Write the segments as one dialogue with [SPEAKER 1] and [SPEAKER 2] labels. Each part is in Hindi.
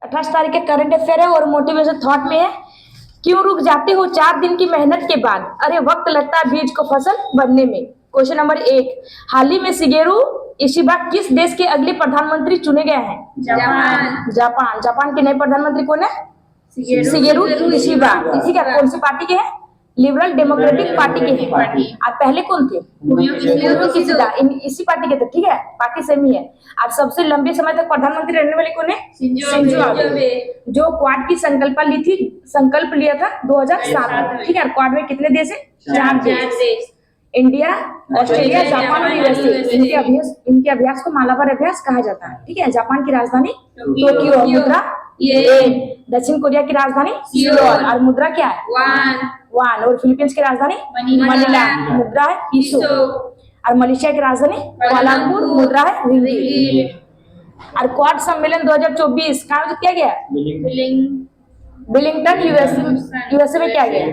[SPEAKER 1] 28 तारीख के करंट अफेयर है और मोटिवेशन थॉट में है, क्यों रुक जाते हो 4 दिन की मेहनत के बाद? अरे वक्त लगता है बीज को फसल बनने में। क्वेश्चन नंबर 1, हाल ही में शिगेरू इशिबा किस देश के अगले प्रधानमंत्री चुने गए हैं?
[SPEAKER 2] जापान।
[SPEAKER 1] जापान। जापान के नए प्रधानमंत्री कौन है? Shigeru Ishiba. इसी का कौन सी पार्टी के हैं? लिबरल डेमोक्रेटिक पार्टी के हैं। और पहले कौन थे? Fumio Kishida. इसी पार्टी के थे, ठीक है, पार्टी सेम ही है। और सबसे लंबे समय तक प्रधानमंत्री रहने वाले कौन है? शिंजो आबे, जो क्वाड की संकल्प लिया था 2007 में, ठीक है। क्वाड में कितने देश है? 4 देश, इंडिया, ऑस्ट्रेलिया, जापान और यूएसए। इनके अभ्यास को मालाबार अभ्यास कहा जाता है, ठीक है। जापान की राजधानी टोक्यो, मुद्रा येन। दक्षिण कोरिया की राजधानी सियोल और मुद्रा क्या है? वान। और फिलीपींस की राजधानी मनीला, मुद्रा है पीसो। और मलेशिया की राजधानी कुआलालंपुर, मुद्रा है रिंगी। और क्वाड सम्मेलन 2024 कहाँ आयोजित किया गया? विलिंगटन, यूएसए में किया गया।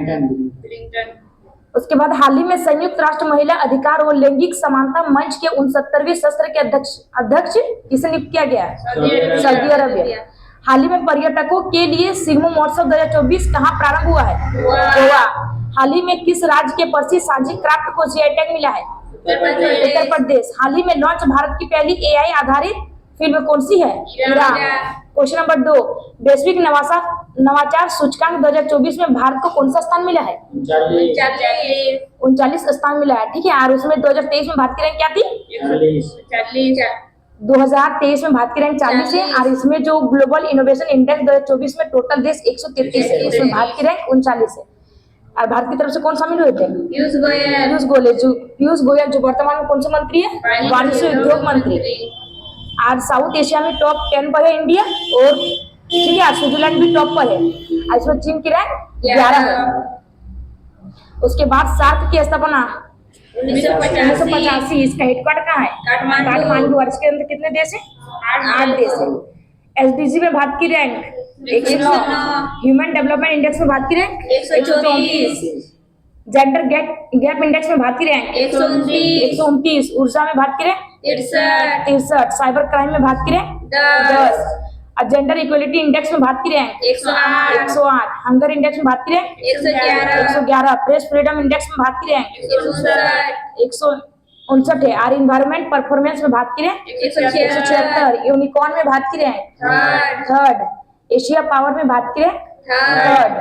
[SPEAKER 1] उसके बाद हाल ही में संयुक्त राष्ट्र महिला अधिकार और लैंगिक समानता मंच के 69वें सत्र के अध्यक्ष किसे नियुक्त किया गया? Saudi Arabia. हाल ही में पर्यटकों के लिए सिग्मो महोत्सव 2024 कहाँ प्रारंभ हुआ है? गोवा। हाल ही में किस राज्य के प्रसिद्ध सांची क्राफ्ट को जीआई टैग मिला है? उत्तर प्रदेश। हाल ही में लॉन्च भारत की पहली एआई आधारित फिल्म कौन सी है? ईरान। क्वेश्चन नंबर 2, वैश्विक नवाचार सूचकांक 2024 में भारत को कौन सा स्थान मिला है? 39 स्थान मिला है, ठीक है। और उसमें 2023 में भारत की रैंक क्या थी? 2023 में भारत की रैंक 40 है। और इसमें जो ग्लोबल इनोवेशन इंडेक्स 2024 में टोटल देश 133 है, उसमें भारत की रैंक 39 है। और भारत की तरफ से कौन शामिल हुए थे? पीयूष गोयल जो वर्तमान में कौन से मंत्री है? वाणिज्य उद्योग मंत्री। आज साउथ एशिया में टॉप 10 पर है इंडिया, और ठीक है स्विट्जरलैंड भी टॉप पर है। इसमें चीन की रैंक 11 है। उसके बाद सार्क की स्थापना 1985। इसका हेडक्वार्टर कहाँ है? काठमांडू। और इसके अंदर कितने देश है? 8 देश है। एसडीजी में भारत की रैंक 109। ह्यूमन डेवलपमेंट इंडेक्स में भारत की रैंक 134। जेंडर गैप इंडेक्स में भारत की रैंक 129। ऊर्जा में भारत की रैंक 63। साइबर क्राइम में भारत की रैंक 10। और जेंडर इक्वलिटी इंडेक्स में भारत की रैंक 108। हंगर इंडेक्स में भारत की रैंक 111। प्रेस फ्रीडम इंडेक्स में भारत की रैंक 159 है। और इन्वायरमेंट परफॉर्मेंस में भारत की रैंक 176। यूनिकॉर्न में भारत की रैंक 3rd। एशिया पावर में भारत की रैंक 3rd।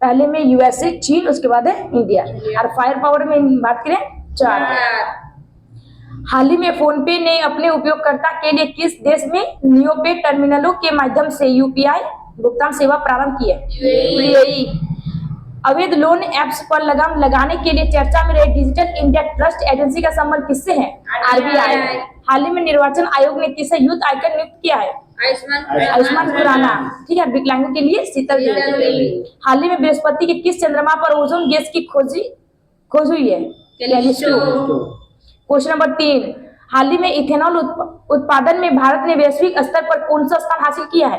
[SPEAKER 1] पहले में यूएसए, चीन, उसके बाद है इंडिया। और फायर पावर में भारत की रैंक 4। हाल ही में फोन पे ने अपने उपयोगकर्ता के लिए किस देश में नियोपे टर्मिनलों के माध्यम से यूपीआई भुगतान सेवा प्रारंभ की है? यूएई। अवैध लोन ऐप्स पर लगाम लगाने के लिए चर्चा में रहे डिजिटल इंडिया ट्रस्ट एजेंसी का संबंध किससे है? आरबीआई। हाल ही में निर्वाचन आयोग ने किसे यूथ आइकन नियुक्त किया है? आयुष्मान खुराना, ठीक है। विकलांगों के लिए शीतल देवी। हाल ही में बृहस्पति के किस चंद्रमा पर ओजोन गैस की खोज हुई है? कैलिस्टो। क्वेश्चन नंबर 3, हाल ही में इथेनॉल उत्पादन में भारत ने वैश्विक स्तर पर कौन सा स्थान हासिल किया है?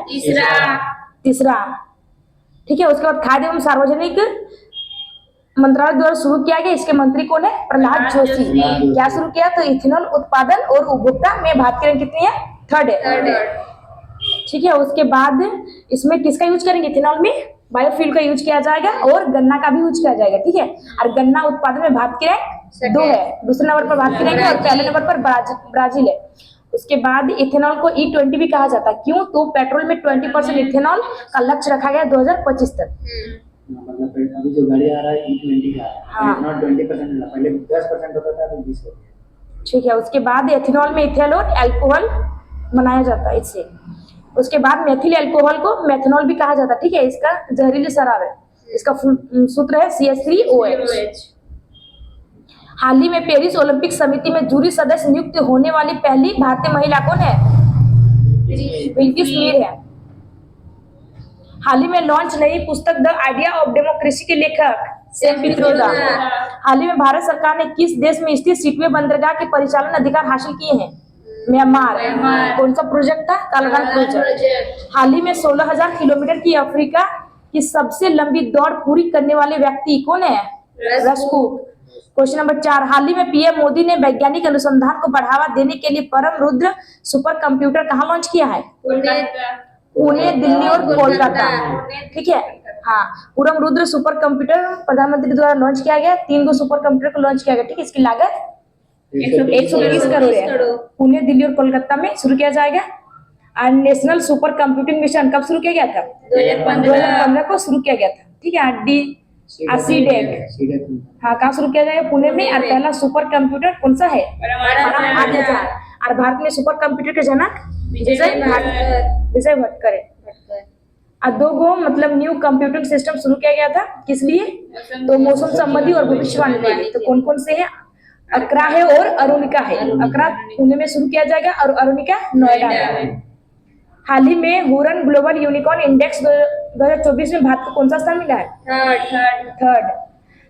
[SPEAKER 1] तीसरा, ठीक है। उसके बाद खाद्य एवं सार्वजनिक मंत्रालय द्वारा शुरू किया गया, इसके मंत्री कौन है? प्रहलाद जोशी। क्या शुरू किया? तो इथेनॉल उत्पादन और उपभोक्ता में भारत की रैंक कितनी है? 3rd है, ठीक है। उसके बाद इसमें किसका यूज करेंगे? इथेनॉल में बायोफ्यूल का यूज किया जाएगा और गन्ना का भी यूज किया जाएगा, ठीक है। और गन्ना उत्पादन में भारत की रैंक 2 है, दूसरे नंबर पर भारत की रैंक है और पहले नंबर पर ब्राजील है। उसके बाद इथेनॉल को E20 भी कहा जाता है, क्यों? तो पेट्रोल में 20% इथेनॉल का लक्ष्य रखा गया 2025 तक।
[SPEAKER 3] मतलब अभी जो गाड़ी आ रहा है E20 का,
[SPEAKER 1] हाँ,
[SPEAKER 3] 20% पहले 10% होता था, तो 20 हो गया,
[SPEAKER 1] ठीक है। उसके बाद इथेनॉल में इथेनॉल और अल्कोहल बनाया जाता है इससे। उसके बाद मेथिल अल्कोहल को मेथनॉल भी कहा जाता है, ठीक है। इसका जहरीली शराब है, इसका सूत्र है CH3OH। हाल ही में पेरिस ओलंपिक समिति में जूरी सदस्य नियुक्त होने वाली पहली भारतीय महिला कौन है? बिल्किस मीर है। हाल ही में लॉन्च नई पुस्तक द आइडिया ऑफ डेमोक्रेसी के लेखक सैम पित्रोदा। हाल ही में भारत सरकार ने किस देश में स्थित सिटवे बंदरगाह के परिचालन अधिकार हासिल किए हैं? म्यांमार। कौन सा प्रोजेक्ट था? कालागान प्रोजेक्ट। हाल ही में 16,000 किलोमीटर की अफ्रीका की सबसे लंबी दौड़ पूरी करने वाले व्यक्ति कौन है? रसकूक। क्वेश्चन नंबर 4, हाल ही में पीएम मोदी ने वैज्ञानिक अनुसंधान को बढ़ावा देने के लिए परम रुद्र सुपर कंप्यूटर कहाँ लॉन्च किया है? पुणे, दिल्ली और कोलकाता। ठीक है, हाँ। पूरम रुद्र सुपर कंप्यूटर प्रधानमंत्री द्वारा लॉन्च किया गया, 3 सुपर कंप्यूटर को लॉन्च किया गया। ठीक है, इसकी लागत 120 करोड़ है। पुणे, दिल्ली और कोलकाता में शुरू किया जाएगा। और नेशनल सुपर कंप्यूटिंग मिशन कब शुरू किया गया था? 2015 को शुरू किया गया था। ठीक है, सीडेक, हाँ, कहाँ शुरू किया जाएगा? पुणे में। और पहला सुपर कंप्यूटर कौन सा है? और भारत में सुपर कंप्यूटर के जनक विजय भटकर है। और 2 मतलब न्यू कंप्यूटिंग सिस्टम शुरू किया गया था, किस लिए? तो मौसम संबंधी और भविष्यवाणी के लिए। तो कौन कौन से है? अकरा है और अरुणिका है। अकरा पुणे में शुरू किया जाएगा और अरुणिका नोएडा में। हाल ही में हुरन ग्लोबल यूनिकॉर्न इंडेक्स 2024 में भारत को कौन सा स्थान मिला है? थर्ड।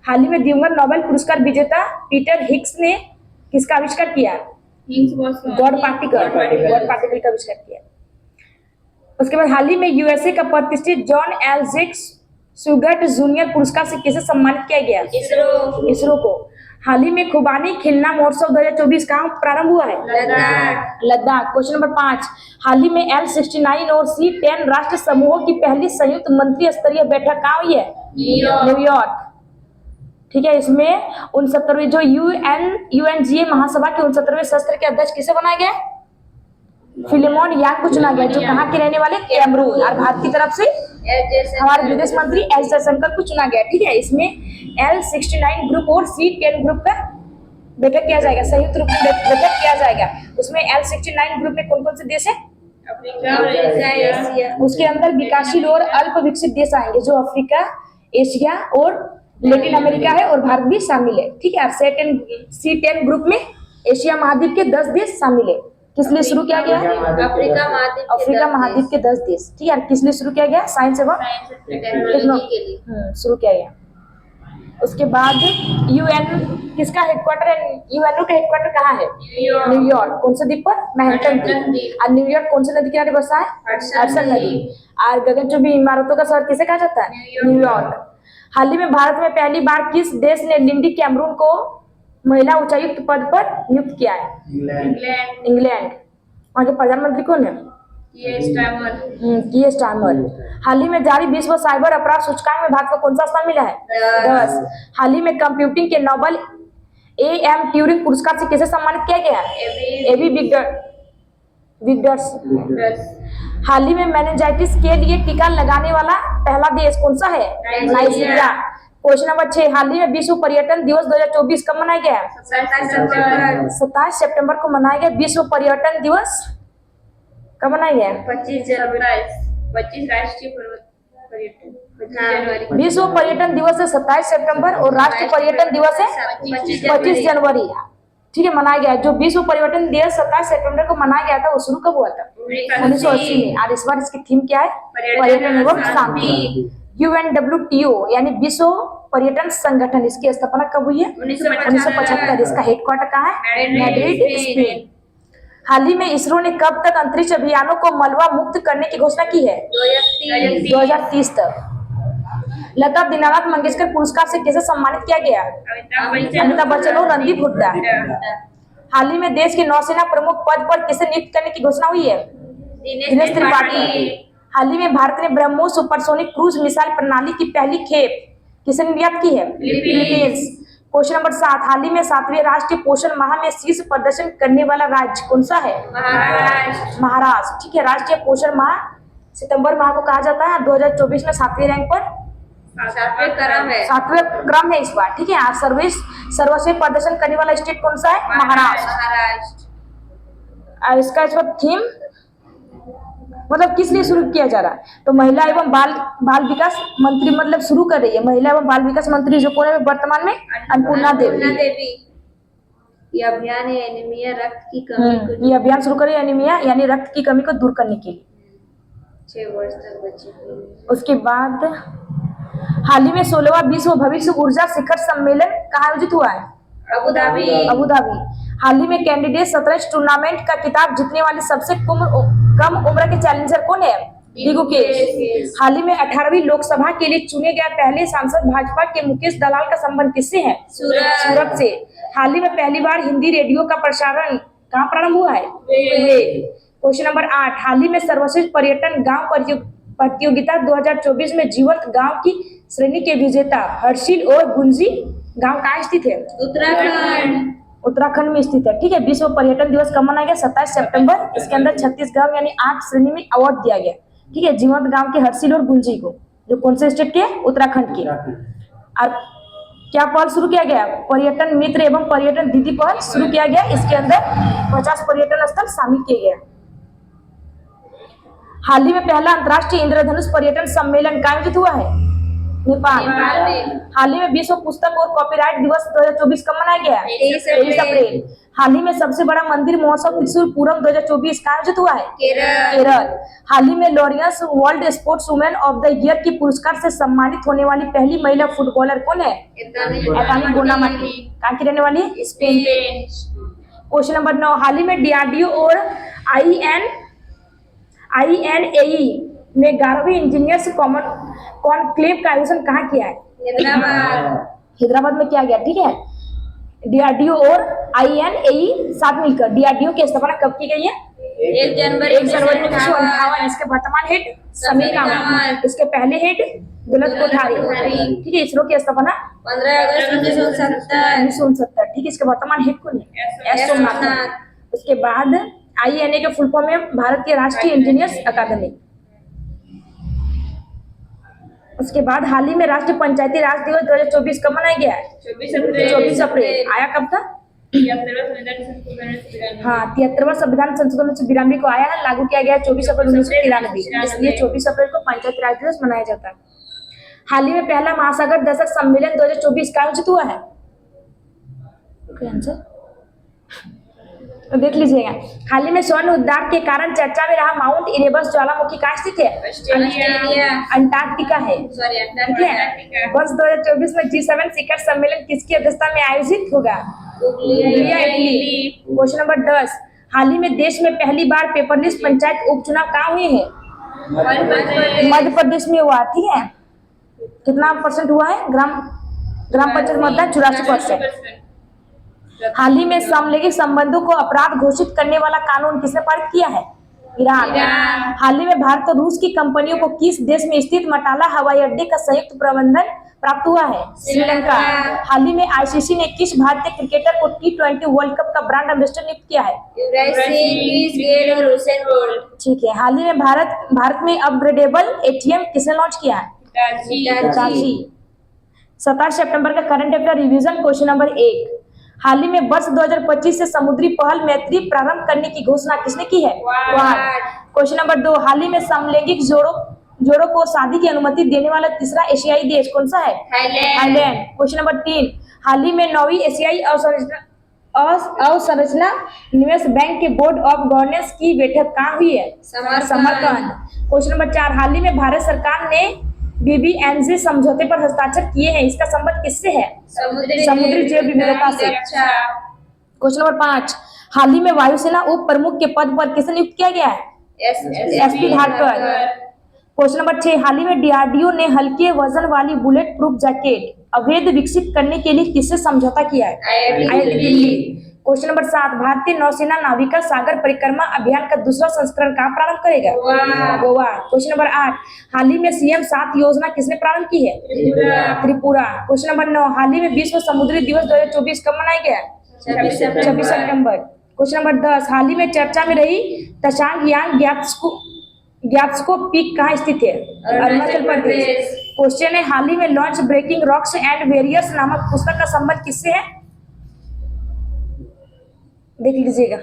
[SPEAKER 1] हाल ही में दिवंगत नोबेल पुरस्कार विजेता पीटर हिग्स ने किसका आविष्कार किया? गॉड पार्टिकल का आविष्कार किया। उसके बाद हाल ही में यूएसए का प्रतिष्ठित जॉन एल जेक्स सुगट जूनियर पुरस्कार से किसे सम्मानित किया गया? इसरो को। हाल ही में खुबानी खिलना महोत्सव 2024 कहाँ प्रारंभ हुआ है? लद्दाख। क्वेश्चन नंबर 5, हाल ही में L69 और C10 राष्ट्र समूहों की पहली संयुक्त मंत्री स्तरीय बैठक कहाँ हुई है? न्यूयॉर्क। ठीक है, इसमें 69वीं जो UNGA महासभा के 69वें सत्र के अध्यक्ष किसे बनाया गया? फिलिमोन यांग को चुना गया, जो कहाँ के रहने वाले? कैमरून। और भारत की तरफ से हमारे विदेश मंत्री एस जयशंकर को चुना गया। ठीक है, इसमें L69 ग्रुप और C10 ग्रुप का बैठक किया जाएगा, संयुक्त रूप में बैठक किया जाएगा। उसमें L69 ग्रुप में कौन कौन से देश है? उसके अंदर विकासशील और अल्प विकसित देश आएंगे, जो अफ्रीका, एशिया और लैटिन अमेरिका है, और भारत भी शामिल है। ठीक है, C10 ग्रुप में एशिया महाद्वीप के 10 देश शामिल है। किस लिए शुरू किया गया? अफ्रीका महाद्वीप के 10 देश। ठीक है, किस लिए शुरू किया गया? साइंस एवं टेक्नोलॉजी के लिए शुरू किया गया। उसके बाद UN किसका हेडक्वार्टर है? UNO का हेडक्वार्टर कहाँ है? न्यूयॉर्क। कौन से द्वीप पर? मैनहट्टन द्वीप। और न्यूयॉर्क कौन से नदी किनारे बसा है? हडसन नदी। और गगनचुंबी इमारतों का शहर किसे कहा जाता है? न्यूयॉर्क। हाल ही में भारत में पहली बार किस देश ने लिंडी कैमरून को महिला उच्चायुक्त पद पर नियुक्त किया है? इंग्लैंड। वहाँ के प्रधानमंत्री कौन है? कीर स्टारमर। हाल ही में जारी विश्व साइबर अपराध सूचकांक में भारत को कौन सा स्थान मिला है? 10। हाल ही में कंप्यूटिंग के नोबेल AM ट्यूरिंग पुरस्कार से किसे सम्मानित किया गया? AB Victus. हाल ही में मेनिंजाइटिस के लिए टीका लगाने वाला पहला देश कौन सा है? नाइजीरिया। क्वेश्चन नंबर 6, हाल ही में विश्व पर्यटन दिवस 2024 कब मनाया गया? 27 सितंबर को मनाया गया। विश्व पर्यटन दिवस कब मनाया गया? 25 राष्ट्रीय पर्यटन। विश्व पर्यटन दिवस है 27 सितंबर और राष्ट्रीय पर्यटन दिवस है 25 जनवरी। ठीक है, मनाया गया। जो विश्व पर्यटन दिवस 27 सितंबर को मनाया गया था, वो शुरू कब हुआ था? 1980 में। और इस बार इसकी थीम क्या है? पर्यटन एवं शांति। UNWTO यानी विश्व पर्यटन संगठन, इसकी स्थापना कब हुई है? 1975। इसका हेडक्वार्टर कहाँ है? Madrid, Spain. हाल ही में इसरो ने कब तक अंतरिक्ष अभियानों को मलबा मुक्त करने की घोषणा की है? 2030 तक। लता दीनानाथ मंगेशकर पुरस्कार से किसे सम्मानित किया गया? अमिताभ बच्चन और रणदीप हुड्डा। हाल ही में देश के नौसेना प्रमुख पद पर किसे नियुक्त करने की घोषणा हुई है? दिनेश त्रिपाठी। हाल ही में भारत ने ब्रह्मोस सुपरसोनिक क्रूज मिसाइल प्रणाली की पहली खेप किसे निर्यात की है? फिलीपींस। क्वेश्चन नंबर 7, हाल ही में 7वें राष्ट्रीय पोषण माह में शीर्ष प्रदर्शन करने वाला राज्य कौन सा है? महाराष्ट्र। ठीक है, राष्ट्रीय पोषण माह सितंबर माह को कहा जाता है। 2024 में 7वें रैंक पर 7वें क्रम है इस बार। ठीक है, सर्वश्रेष्ठ प्रदर्शन करने वाला स्टेट कौन सा है? महाराष्ट्र। और इसका इस बार थीम मतलब किस लिए शुरू किया जा रहा है? तो महिला एवं बाल विकास मंत्री मतलब शुरू कर रही है। महिला एवं बाल विकास मंत्री जो कौन है वर्तमान में? अन्नपूर्णा देवी।
[SPEAKER 2] ये अभियान है एनीमिया रक्त की कमी
[SPEAKER 1] ये अभियान शुरू करे एनीमिया यानी रक्त की कमी को दूर करने के लिए।
[SPEAKER 2] 6 वर्ष तक बच्चे।
[SPEAKER 1] उसके बाद हाल ही में 16वां विश्व भविष्य ऊर्जा शिखर सम्मेलन कहाँ आयोजित हुआ है? Abu Dhabi. हाल ही में कैंडिडेट शतरंज टूर्नामेंट का खिताब जीतने वाले सबसे कम उम्र के चैलेंजर कौन है? गुकेश। हाल ही में 18वीं लोकसभा के लिए चुने गए पहले सांसद भाजपा के मुकेश दलाल का संबंध किससे है? सूरत से। हाल ही में पहली बार हिंदी रेडियो का प्रसारण कहाँ प्रारंभ हुआ है? क्वेश्चन नंबर 8, हाल ही में सर्वश्रेष्ठ पर्यटन गांव प्रतियोगिता 2024 में जीवंत गांव की श्रेणी के विजेता हर्षिल और गुंजी गांव कहाँ स्थित है?
[SPEAKER 2] उत्तराखंड।
[SPEAKER 1] उत्तराखंड में स्थित है। ठीक है। विश्व पर्यटन दिवस कब मनाया गया? 27 सितंबर। इसके अंदर 36 गांव यानी 8 श्रेणी में अवार्ड दिया गया। ठीक है। जीवंत गांव के हर्षिल और गुंजी को, जो कौन से स्टेट के? उत्तराखंड के। और क्या पहल शुरू किया गया? पर्यटन मित्र एवं पर्यटन दीदी पहल शुरू किया गया। इसके अंदर 50 पर्यटन स्थल शामिल किए गए। हाल ही में पहला अंतर्राष्ट्रीय इंद्रधनुष पर्यटन सम्मेलन कहाँ आयोजित हुआ है? नेपाल में। हाल ही में विश्व पुस्तक और कॉपीराइट दिवस 2024 कब मनाया गया? 23 अप्रैल। हाल ही में सबसे बड़ा मंदिर महोत्सव त्रिशूल पूरम 2024 कहाँ आयोजित हुआ है? केरल। हाल ही में Laureus world sports women of the year की पुरस्कार से सम्मानित होने वाली पहली महिला फुटबॉलर कौन है? एतानी गोनामाटी। कहाँ की रहने वाली है? स्पेन। क्वेश्चन नंबर 9, हाल ही में डीआरडीओ और INAE ने 11वीं इंजीनियर्स कॉन्क्लेव का आयोजन कहाँ किया है? हैदराबाद में किया गया। ठीक है। डीआरडीओ और INAE साथ मिलकर डीआरडीओ की स्थापना कब की गई है?
[SPEAKER 2] 1 जनवरी
[SPEAKER 1] 1958। इसके वर्तमान हेड समीर कामत। इसके पहले हेड दुलत कोठारी। ठीक है। इसरो की स्थापना
[SPEAKER 2] 15 अगस्त
[SPEAKER 1] 1969। ठीक है। इसके वर्तमान हेड कौन है? एस सोमनाथ। उसके बाद INA के फुल फॉर्म में भारत के राष्ट्रीय इंजीनियर्स अकादमी। उसके बाद हाल ही में राष्ट्रीय पंचायती राज दिवस 2024 कब मनाया गया है? 24 अप्रैल। आया कब था? 73वां संविधान संशोधन 1992 को आया है, लागू किया गया 24 अप्रैल 1993। इसलिए 24 अप्रैल को पंचायती राज दिवस मनाया जाता है। हाल ही में पहला महासागर दशक सम्मेलन 2024 का आयोजित हुआ है। आंसर तो देख लीजिएगा। हाल ही में स्वर्ण उद्धार के कारण चर्चा में रहा माउंट इरेबस ज्वालामुखी कहाँ स्थित है? अंटार्कटिका है। ठीक है। वर्ष 2024 में G7 शिखर सम्मेलन किसकी अध्यक्षता में आयोजित होगा? इटली। क्वेश्चन नंबर 10, हाल ही में देश में पहली बार पेपरलेस पंचायत उपचुनाव कहाँ हुए हैं? मध्य प्रदेश में हुआ। ठीक है। कितना % हुआ है? ग्राम पंचायत मतदान 84%। हाल ही में समलैंगिक संबंधों को अपराध घोषित करने वाला कानून किसने पारित किया है? ईरान। हाल ही में भारत और रूस की कंपनियों को किस देश में स्थित मटाला हवाई अड्डे का संयुक्त प्रबंधन प्राप्त हुआ है? श्रीलंका। हाल ही में ICC ने किस भारतीय क्रिकेटर को T20 वर्ल्ड कप का ब्रांड एम्बेसडर नियुक्त किया है? ठीक है। हाल ही में भारत में अपग्रेडेबल ATM किसने लॉन्च किया है? हिताची। 27 सितंबर का current affair revision. Question number 1, हाल ही में वर्ष 2025 से समुद्री पहल मैत्री प्रारंभ करने की घोषणा किसने की है? क्वेश्चन नंबर 2, हाल ही में समलैंगिक जोड़ों को शादी की अनुमति देने वाला तीसरा एशियाई देश कौन सा है? थाईलैंड। क्वेश्चन नंबर 3, हाल ही में 9वीं एशियाई अवसंरचना निवेश बैंक के बोर्ड ऑफ गवर्नेंस की बैठक कहाँ हुई है? समरकंद। क्वेश्चन नंबर 4, हाल ही में भारत सरकार ने BBNJ समझौते पर हस्ताक्षर किए हैं। इसका संबंध किससे है? समुद्री जैव विविधता से। क्वेश्चन नंबर 5, हाल ही में वायुसेना उप प्रमुख के पद पर किसे नियुक्त किया गया है? SP धारकर। क्वेश्चन नंबर 6, हाल ही में DRDO ने हल्के वजन वाली बुलेट प्रूफ जैकेट अवैध विकसित करने के लिए किससे समझौता किया है? IIT दिल्ली। क्वेश्चन नंबर 7, भारतीय नौसेना नाविका सागर परिक्रमा अभियान का दूसरा संस्करण कहाँ प्रारंभ करेगा? गोवा। क्वेश्चन नंबर 8, हाल ही में CM 7 योजना किसने प्रारंभ की है? त्रिपुरा। क्वेश्चन नंबर 9, हाल ही में विश्व समुद्री दिवस 2024 कब मनाया गया? 26 सितंबर। क्वेश्चन नंबर 10, हाल ही में चर्चा में रही तशांग यांग ग्यात्सको पीक कहाँ स्थित है? अरुणाचल प्रदेश। क्वेश्चन है, हाल ही में launch breaking rocks and barriers नामक पुस्तक का संबंध किससे है? देख लीजिएगा।